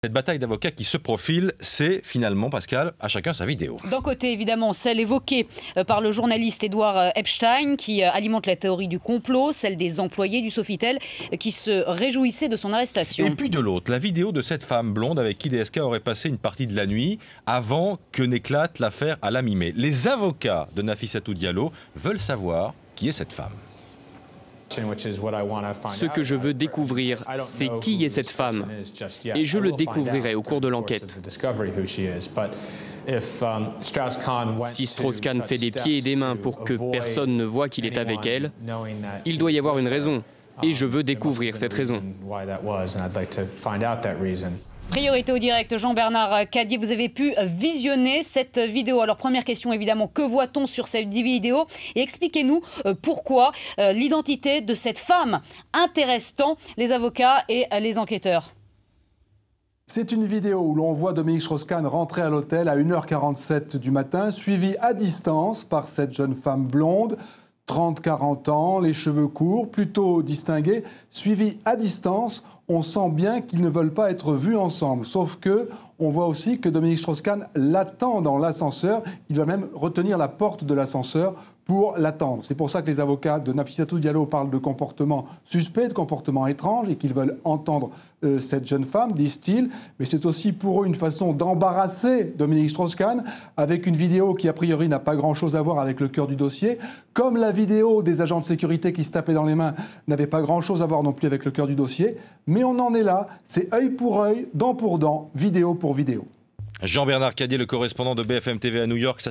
Cette bataille d'avocats qui se profile, c'est finalement, Pascal, à chacun sa vidéo. D'un côté, évidemment, celle évoquée par le journaliste Edward Epstein, qui alimente la théorie du complot, celle des employés du Sofitel, qui se réjouissaient de son arrestation. Et puis de l'autre, la vidéo de cette femme blonde avec qui DSK aurait passé une partie de la nuit avant que n'éclate l'affaire à la mi-mai. Les avocats de Nafissatou Diallo veulent savoir qui est cette femme. Ce que je veux découvrir, c'est qui est cette femme. Et je le découvrirai au cours de l'enquête. Si Strauss-Kahn fait des pieds et des mains pour que personne ne voit qu'il est avec elle, il doit y avoir une raison. Et je veux découvrir cette raison. Priorité au direct, Jean-Bernard Cadier, vous avez pu visionner cette vidéo. Alors première question évidemment, que voit-on sur cette vidéo? Et expliquez-nous pourquoi l'identité de cette femme intéresse tant les avocats et les enquêteurs. C'est une vidéo où l'on voit Dominique Strauss-Kahn rentrer à l'hôtel à 1h47 du matin, suivi à distance par cette jeune femme blonde, 30-40 ans, les cheveux courts, plutôt distingués, suivi à distance. On sent bien qu'ils ne veulent pas être vus ensemble. Sauf que on voit aussi que Dominique Strauss-Kahn l'attend dans l'ascenseur. Il va même retenir la porte de l'ascenseur pour l'attendre. C'est pour ça que les avocats de Nafissatou Diallo parlent de comportement suspect, de comportement étrange, et qu'ils veulent entendre cette jeune femme, disent-ils. Mais c'est aussi pour eux une façon d'embarrasser Dominique Strauss-Kahn avec une vidéo qui, a priori, n'a pas grand-chose à voir avec le cœur du dossier. Comme la vidéo des agents de sécurité qui se tapaient dans les mains n'avait pas grand-chose à voir non plus avec le cœur du dossier. Mais on en est là, c'est œil pour œil, dent pour dent, vidéo pour vidéo. Jean-Bernard Cadier, le correspondant de BFM TV à New York.